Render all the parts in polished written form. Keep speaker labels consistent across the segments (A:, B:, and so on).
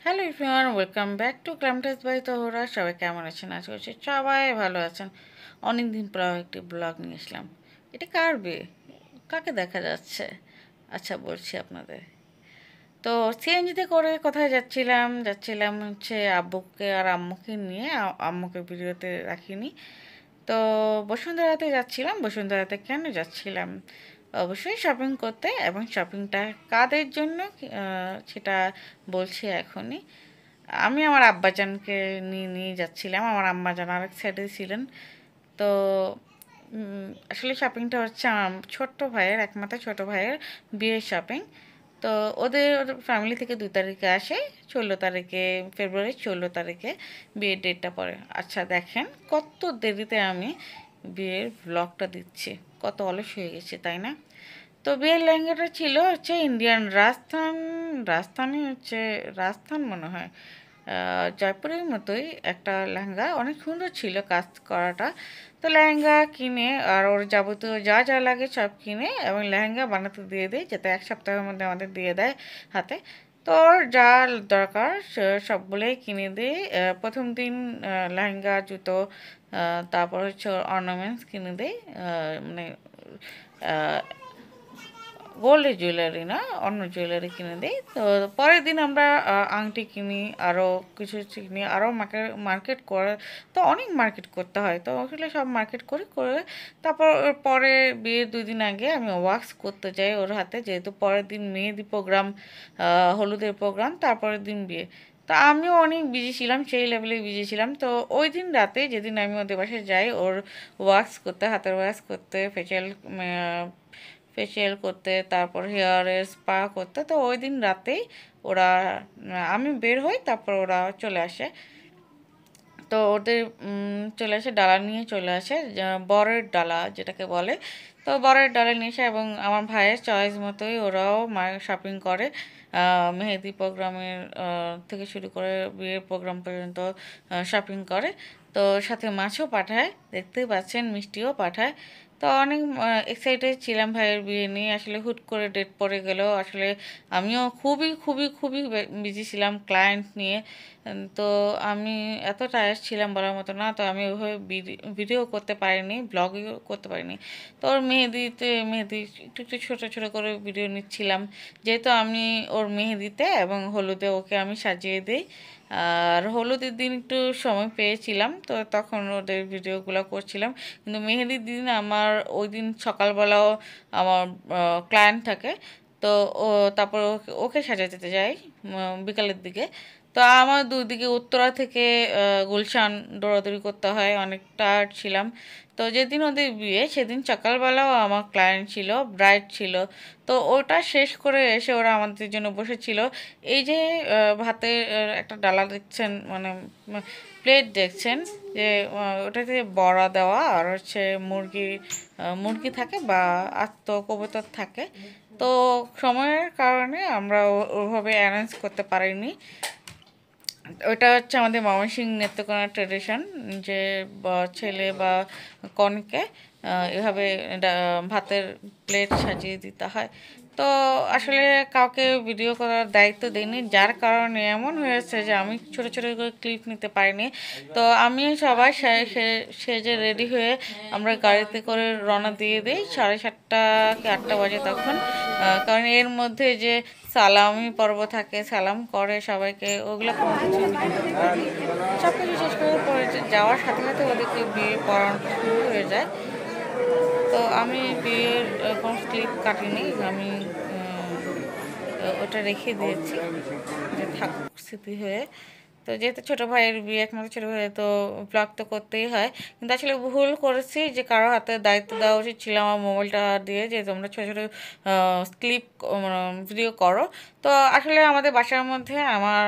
A: Hello everyone, welcome back to Glamtas by Tohra. সবাই কেমন আছেন? আশা করছি সবাই ভালো আছেন। অনেক দিন পর একটি ব্লগ নিয়ে আসলাম। এটা কার বিয়ে? কাকে দেখা যাচ্ছে? আচ্ছা, বলছি আপনাদের। তো সিএনজিতে করে কোথায় যাচ্ছিলাম হচ্ছে আব্বুকে আর আম্মুকে নিয়ে। আম্মুকে ভিডিওতে রাখিনি। তো বসুন্ধরাতে যাচ্ছিলাম। বসুন্ধরাতে কেন যাচ্ছিলাম? অবশ্যই শপিং করতে। এবং শপিংটা কাদের জন্য সেটা বলছি এখনই। আমি আমার আব্বাজানকে নিয়ে যাচ্ছিলাম। আমার আম্মাজান আরেক সাইডে ছিলেন। তো আসলে শপিংটা হচ্ছে আমার ছোট্ট ভাইয়ের, একমাত্র ছোট ভাইয়ের বিয়ের শপিং। তো ওদের ফ্যামিলি থেকে 2 তারিখে আসে। 16 তারিখে, ফেব্রুয়ারি 16 তারিখে বিয়ের ডেটটা পড়ে। আচ্ছা দেখেন, কত দেরিতে আমি বিয়ের ব্লগটা দিচ্ছি। কত অলস হয়ে গেছে, তাই না? তো বিয়ের লেহেঙ্গাটা ছিল হচ্ছে ইন্ডিয়ান রাজস্থানি হচ্ছে, রাজস্থান মনে হয়, জয়পুরের মতোই একটা লেহেঙ্গা। অনেক সুন্দর ছিল কাজ করাটা। তো লেহেঙ্গা কিনে আর ওর যাবতীয় যা যা লাগে সব কিনে এবং লেহেঙ্গা বানাতে দিয়ে দিই, যাতে 1 সপ্তাহের মধ্যে আমাদের দিয়ে দেয় হাতে। তো ওর যা দরকার সবগুলোই কিনে দিই। প্রথম দিন লেহেঙ্গা, জুতো, তারপর হচ্ছে অর্নামেন্টস কিনে দিই। মানে গোল্ডের জুয়েলারি না, অন্য জুয়েলারি কিনে দিই। তো পরের দিন আমরা আংটি কিনি, আরও কিছু কিনি, আরও মার্কেট করে। তো অনেক মার্কেট করতে হয়। তো আসলে সব মার্কেট করে তারপর ওর পরে বিয়ের 2 দিন আগে আমি ওয়াক্স করতে যাই ওর হাতে, যেহেতু পরের দিন মেহেদি প্রোগ্রাম, হলুদের প্রোগ্রাম, তারপরের দিন বিয়ে। তো আমিও অনেক বিজি ছিলাম, সেই লেভেলে বিজি ছিলাম। তো ওই দিন রাতে, যেদিন আমি ওদের বাসায় যাই ওর ওয়াক্স করতে, হাতের ওয়াক্স করতে, ফেসিয়াল করতে, তারপর হেয়ারের স্পা করতে, তো ওই দিন রাতেই ওরা, আমি বের হই, তারপর ওরা চলে আসে। তো ওদের চলে আসে, ডালা নিয়ে চলে আসে, বরের ডালা যেটাকে বলে। তো বরের ডালা নিয়ে এসে এবং আমার ভাইয়ের চয়েস মতোই ওরাও মায়ের শপিং করে। মেহেদি প্রোগ্রামের থেকে শুরু করে বিয়ের প্রোগ্রাম পর্যন্ত শপিং করে। তো সাথে মাছও পাঠায়, দেখতেই পাচ্ছেন, মিষ্টিও পাঠায়। তো অনেক এক্সাইটেড ছিলাম ভাইয়ের বিয়ে নিয়ে। আসলে হুট করে ডেট পড়ে গেল। আসলে আমিও খুবই খুবই খুবই বিজি ছিলাম ক্লায়েন্ট নিয়ে। তো আমি এত টায়ার্ড ছিলাম বলার মতো না। তো আমি ওইভাবে ভিডিও করতে পারিনি, ব্লগও করতে পারিনি। তো ওর মেহেদি একটু একটু ছোটো ছোটো করে ভিডিও নিচ্ছিলাম, যেহেতু আমি ওর মেহেদিতে এবং হলুদে ওকে আমি সাজিয়ে দিই। আর হলুদের দিন একটু সময় পেয়েছিলাম, তো তখন ওদের ভিডিওগুলো করছিলাম। কিন্তু মেহেদির দিন আমার, ওই দিন সকালবেলাও আমার ক্লায়েন্ট থাকে। তো ও, তারপর ওকে ওকে সাজাতে যাই বিকালের দিকে। তো আমার দুদিকে উত্তরা থেকে গুলশান দৌড়াদৌড়ি করতে হয়, অনেক টায়ার্ড ছিলাম। তো যেদিন ওদের বিয়ে সেদিন সকালবেলাও আমার ক্লায়েন্ট ছিল, ব্রাইড ছিল। তো ওটা শেষ করে এসে ওরা আমাদের জন্য বসেছিল। এই যে ভাতের একটা ডালা দেখছেন, মানে প্লেট দেখছেন, যে ওটাতে বড়া দেওয়া আর হচ্ছে মুরগি থাকে বা আস্ত কবুতর থাকে। তো সময়ের কারণে আমরা ওভাবে অ্যারেঞ্জ করতে পারিনি। ওটা হচ্ছে আমাদের ময়মনসিংহ নেত্রকোনার ট্রেডিশন, যে ছেলে বা কনেকে এভাবে ভাতের প্লেট সাজিয়ে দিতে হয়। তো আসলে কাউকে ভিডিও করার দায়িত্ব দিইনি, যার কারণে এমন হয়েছে যে আমি ছোটো ছোটো করে ক্লিপ নিতে পারিনি। তো আমি সবাই সেজে রেডি হয়ে আমরা গাড়িতে করে রওনা দিয়ে দিই 7:30 কি 8টা বাজে তখন। কারণ এর মধ্যে যে সালামি পর্ব থাকে, সালাম করে সবাইকে, ওগুলো কোনো কিছু সব কিছু শেষ করে পরে যাওয়ার সাথে সাথে ওদেরকে বিয়ে পড়ানো শুরু হয়ে যায়। তো আমি বিয়ের কোনো স্লিপ কাটিনি, আমি ওটা রেখে দিয়েছি যে থাকুক স্মৃতি হয়ে। তো যেহেতু ছোটো ভাইয়ের বিয়ে, একমাত্র ছোটো ভাই, তো ব্লগ তো করতেই হয়। কিন্তু আসলে ভুল করেছি, যে কারো হাতে দায়িত্ব দেওয়া উচিত ছিল আমার মোবাইলটা দিয়ে, যে তোমরা ছোটো ছোটো ক্লিপ ভিডিও করো। তো আসলে আমাদের বাসার মধ্যে আমার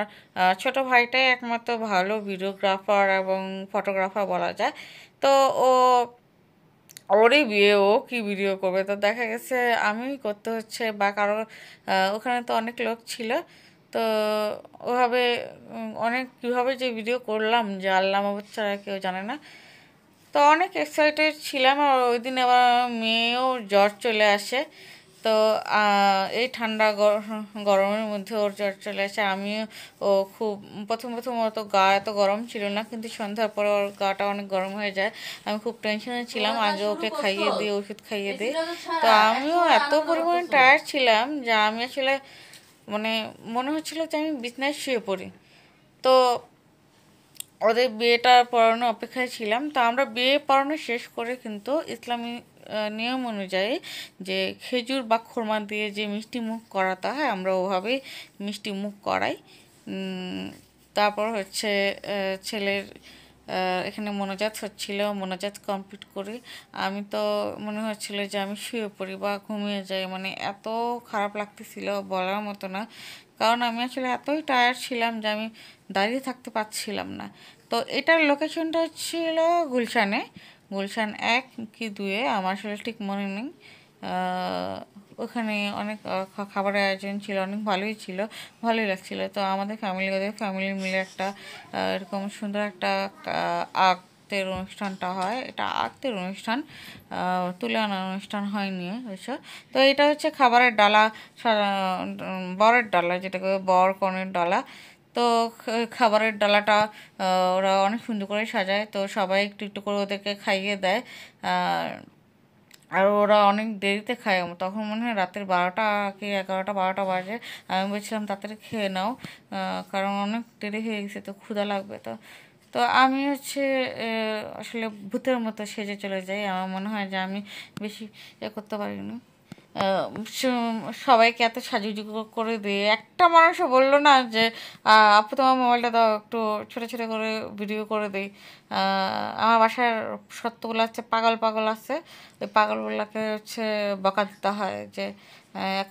A: ছোটো ভাইটাই একমাত্র ভালো ভিডিওগ্রাফার এবং ফটোগ্রাফার বলা যায়। তো ও, ওরই বিয়ে, ও কি ভিডিও করবে? তো দেখা গেছে আমি করতে হচ্ছে, বা কারো ওখানে তো অনেক লোক ছিল। তো ওভাবে অনেক কীভাবে যে ভিডিও করলাম, যে আল্লাহ মাহবুদ ছাড়া কেউ জানে না। তো অনেক এক্সাইটেড ছিলাম। আর ওই দিন আবার মেয়েও জ্বর চলে আসে। তো এই ঠান্ডা গরমের মধ্যে ওর জ্বর চলে আসে। আমিও ও খুব প্রথম প্রথম অত গা এত গরম ছিল না, কিন্তু সন্ধ্যার পরে ওর গাটা অনেক গরম হয়ে যায়। আমি খুব টেনশনে ছিলাম, আগে ওকে খাইয়ে দিই, ওষুধ খাইয়ে দিই। তো আমিও এত পরিমাণে টায়ার্ড ছিলাম যে আমি আসলে মানে মনে হচ্ছিল যে আমি বিছানায় শুয়ে পড়ি। তো ওদের বিয়েটা পড়ানো অপেক্ষায় ছিলাম। তো আমরা বিয়ে পড়ানো শেষ করে কিন্তু ইসলামী নিয়ম অনুযায়ী যে খেজুর বা খোরমা দিয়ে যে মিষ্টি মুখ করাতে হয়, আমরা ওভাবেই মিষ্টি মুখ করাই। তারপর হচ্ছে ছেলের এখানে মোনাজাত হচ্ছিল, মোনাজাত কমপ্লিট করি। আমি তো মনে হচ্ছিল যে আমি শুয়ে পড়ি বা ঘুমিয়ে যাই, মানে এত খারাপ লাগতেছিল বলার মতো না। কারণ আমি আসলে এতই টায়ার্ড ছিলাম যে আমি দাঁড়িয়ে থাকতে পারছিলাম না। তো এটার লোকেশনটা ছিল গুলশানে, গুলশান 1 কি 2-এ, আমার আসলে ঠিক মনে নেই। ওখানে অনেক খাবারের আয়োজন ছিল, অনেক ভালোই ছিল, ভালোই লাগছিল। তো আমাদের ফ্যামিলি, ওদের ফ্যামিলি মিলে একটা এরকম সুন্দর একটা আক্তের অনুষ্ঠানটা হয়। এটা আক্তের অনুষ্ঠান, তুলে আনার অনুষ্ঠান হয়নি এসব। তো এটা হচ্ছে খাবারের ডালা, বরের ডালা, যেটাকে বর কনের ডালা। তো খাবারের ডালাটা ওরা অনেক সুন্দর করে সাজায়, তো সবাই একটু একটু করে ওদেরকে খাইয়ে দেয়। আর ওরা অনেক দেরিতে খায়, তখন মনে হয় রাতের 12টা কি 11টা 12টা বাজে। আমি বলছিলাম তাড়াতাড়ি খেয়ে নাও, কারণ অনেক দেরি হয়ে গেছে, তো ক্ষুধা লাগবে। তো তো আমি হচ্ছে আসলে ভূতের মতো সেজে চলে যাই। আমার মনে হয় যে আমি বেশি করতে পারিনি। আহ, সবাইকে এত সাজুগুজু করে দিয়ে একটা মানুষও বললো না যে আপু তোমার মোবাইলটা দাও, একটু ছোটো ছোটো করে ভিডিও করে দিই। আমার বাসার সত্যগুলো হচ্ছে পাগল পাগল আছে, ওই পাগলগুলোকে হচ্ছে বকা দিতে হয় যে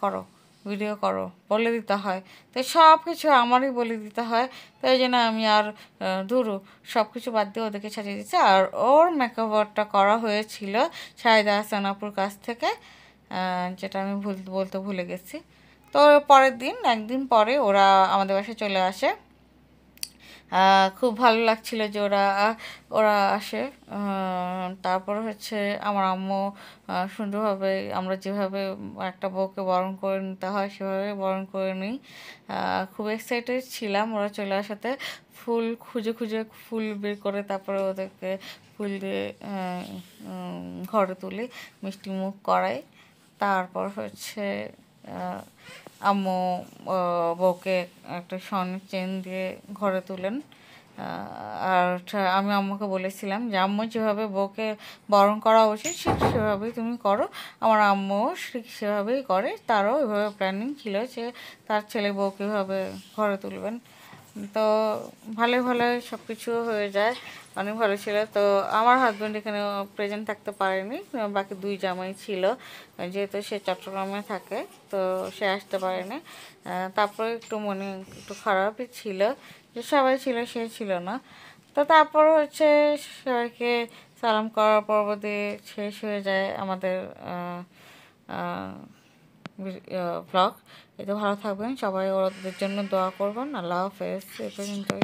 A: করো, ভিডিও করো, বলে দিতে হয়। তো সব কিছু আমারই বলে দিতে হয়। তো এই জন্য আমি আর ধুরু সব কিছু বাদ দিয়ে ওদেরকে সাজিয়ে দিচ্ছি। আর ওর মেকওভারটা করা হয়েছিল শাহিদা হাসান আপুর কাছ থেকে, যেটা আমি বলতে ভুলে গেছি। তো পরের দিন, একদিন পরে ওরা আমাদের বাসায় চলে আসে। খুব ভালো লাগছিল যে ওরা ওরা আসে। তারপর হচ্ছে আমার আম্মু সুন্দরভাবে, আমরা যেভাবে একটা বউকে বরণ করে নিতে হয় সেভাবে বরণ করে নিই। খুব এক্সাইটেড ছিলাম ওরা চলে আসাতে। ফুল খুঁজে খুঁজে ফুল বের করে তারপরে ওদেরকে ফুল দিয়ে ঘরে তুলি, মিষ্টি মুখ করাই। তারপর হচ্ছে আম্মু বউকে একটা স্বর্ণের চেন দিয়ে ঘরে তুলেন। আর আমি আম্মুকে বলেছিলাম যে আম্মু যেভাবে বউকে বরণ করা উচিত ঠিক সেভাবেই তুমি করো। আমার আম্মু ঠিক সেভাবেই করে, তারও এভাবে প্ল্যানিং ছিল যে তার ছেলে বউকে এভাবে ঘরে তুলবেন। তো ভালোই ভালোই সব কিছু হয়ে যায়, অনেক ভালো ছিল। তো আমার হাজব্যান্ড এখানে প্রেজেন্ট থাকতে পারেনি, বাকি 2 জামাই ছিল, যেহেতু সে চট্টগ্রামে থাকে তো সে আসতে পারেনি। তারপরে একটু মনে একটু খারাপই ছিল যে সবাই ছিল, সে ছিল না। তো তারপর হচ্ছে সবাইকে সালাম করার পর্বতে শেষ হয়ে যায় আমাদের ব্লগ। এতে ভালো থাকবেন সবাই, ওদের জন্য দোয়া করবেন। আল্লাহ হাফেজ। এ পর্যন্তই।